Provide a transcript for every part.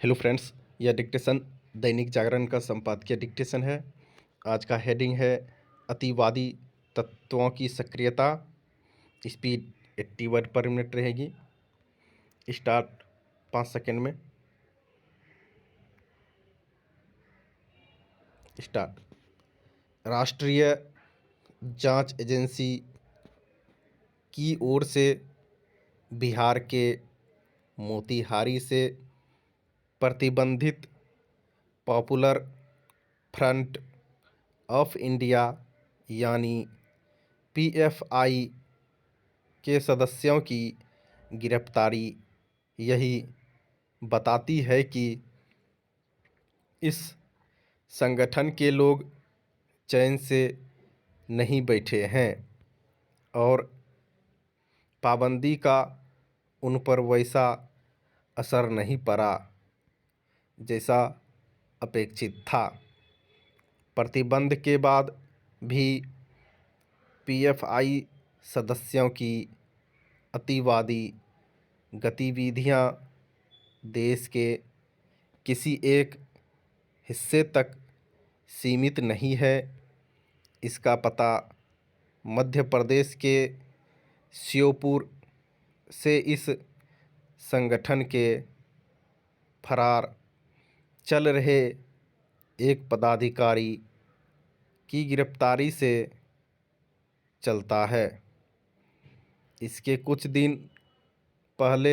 Hello friends, यह dictation Dainik Jagran का संपादकीय डिक्टेशन है। आज का हेडिंग है अतिवादी तत्वों की सक्रियता। स्पीड 80 वर्ड पर मिनट रहेगी। स्टार्ट 5 सेकंड में। स्टार्ट। राष्ट्रीय जांच एजेंसी की ओर से बिहार के मोतिहारी से प्रतिबंधित पॉपुलर फ्रंट ऑफ इंडिया यानी पीएफआई के सदस्यों की गिरफ्तारी यही बताती है कि इस संगठन के लोग चैन से नहीं बैठे हैं और पाबंदी का उन पर वैसा असर नहीं पड़ा जैसा अपेक्षित था। प्रतिबंध के बाद भी पीएफआई सदस्यों की अतिवादी गतिविधियां देश के किसी एक हिस्से तक सीमित नहीं है। इसका पता मध्य प्रदेश के श्योपुर से इस संगठन के फरार चल रहे एक पदाधिकारी की गिरफ्तारी से चलता है। इसके कुछ दिन पहले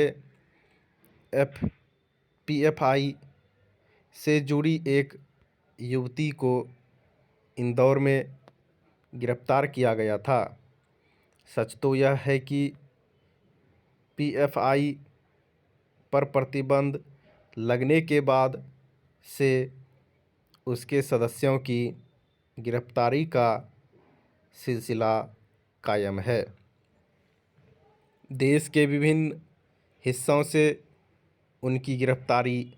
पीएफआई से जुड़ी एक युवती को इंदौर में गिरफ्तार किया गया था। सच तो यह है कि पीएफआई पर प्रतिबंध लगने के बाद से उसके सदस्यों की गिरफ्तारी का सिलसिला कायम है। देश के विभिन्न हिस्सों से उनकी गिरफ्तारी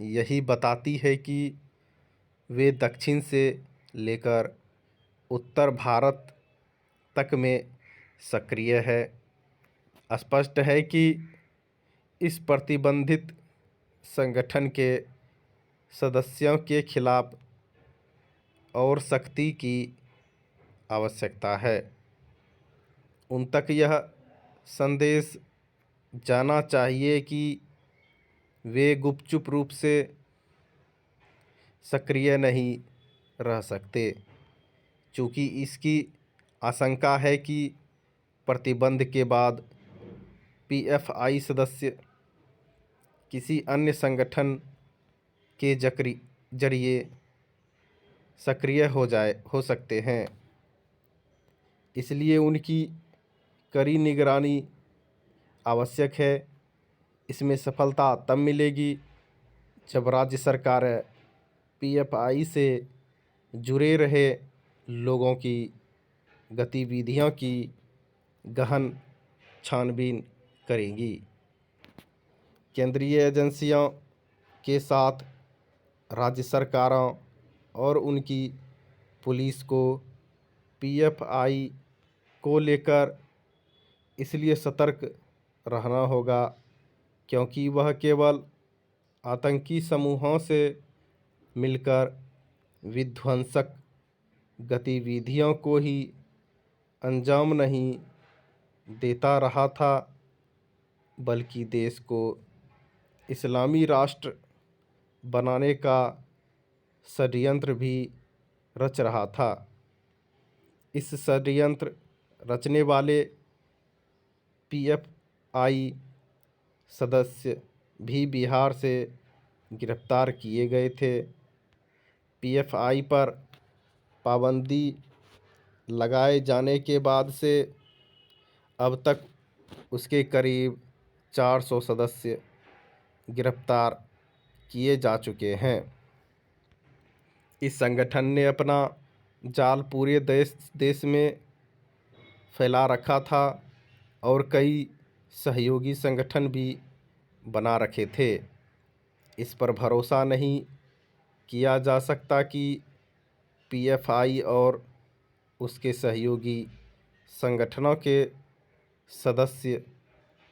यही बताती है कि वे दक्षिण से लेकर उत्तर भारत तक में सक्रिय है। स्पष्ट है कि इस प्रतिबंधित संगठन के सदस्यों के खिलाफ और सख्ती की आवश्यकता है। उन तक यह संदेश जाना चाहिए कि वे गुपचुप रूप से सक्रिय नहीं रह सकते, क्योंकि इसकी आशंका है कि प्रतिबंध के बाद पीएफआई सदस्य किसी अन्य संगठन के जरिए सक्रिय हो सकते हैं। इसलिए उनकी कड़ी निगरानी आवश्यक है। इसमें सफलता तब मिलेगी जब राज्य सरकार पीएफआई से जुड़े रहे लोगों की गतिविधियों की गहन छानबीन करेंगी। केंद्रीय एजेंसियों के साथ राज्य सरकारों और उनकी पुलिस को पीएफआई को लेकर इसलिए सतर्क रहना होगा क्योंकि वह केवल आतंकी समूहों से मिलकर विध्वंसक गतिविधियों को ही अंजाम नहीं देता रहा था, बल्कि देश को इस्लामी राष्ट्र बनाने का षड्यंत्र भी रच रहा था। इस षड्यंत्र रचने वाले पीएफआई सदस्य भी बिहार से गिरफ्तार किए गए थे। पीएफआई पर पाबंदी लगाए जाने के बाद से अब तक उसके करीब 400 सदस्य गिरफ्तार किए जा चुके हैं। इस संगठन ने अपना जाल पूरे देश में फैला रखा था और कई सहयोगी संगठन भी बना रखे थे। इस पर भरोसा नहीं किया जा सकता कि पीएफआई और उसके सहयोगी संगठनों के सदस्य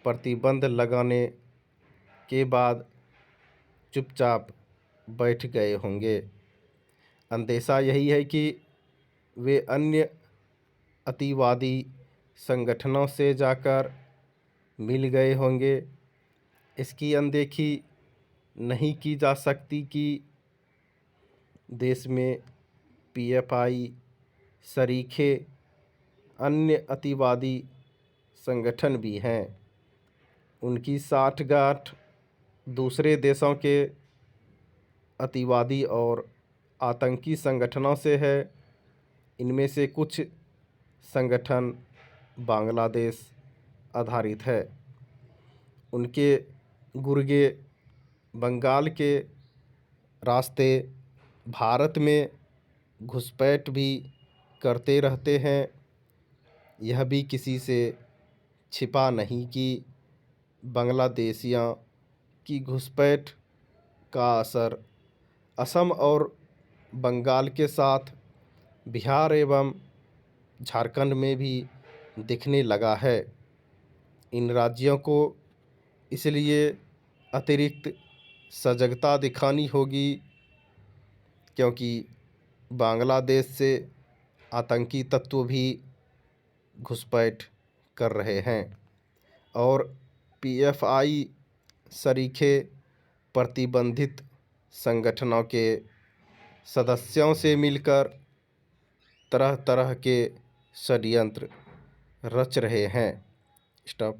प्रतिबंध लगाने के बाद चुपचाप बैठ गए होंगे। अंदेशा यही है कि वे अन्य अतिवादी संगठनों से जाकर मिल गए होंगे। इसकी अनदेखी नहीं की जा सकती कि देश में पीएफआई सरीखे अन्य अतिवादी संगठन भी हैं। उनकी साठगांठ दूसरे देशों के अतिवादी और आतंकी संगठनों से है। इनमें से कुछ संगठन बांग्लादेश आधारित है। उनके गुर्गे बंगाल के रास्ते भारत में घुसपैठ भी करते रहते हैं। यह भी किसी से छिपा नहीं कि बांग्लादेशियों की घुसपैठ का असर असम और बंगाल के साथ बिहार एवं झारखंड में भी दिखने लगा है। इन राज्यों को इसलिए अतिरिक्त सजगता दिखानी होगी क्योंकि बांग्लादेश से आतंकी तत्व भी घुसपैठ कर रहे हैं और पीएफआई सरीखे प्रतिबंधित संगठनों के सदस्यों से मिलकर तरह तरह के षड्यंत्र रच रहे हैं। स्टॉप।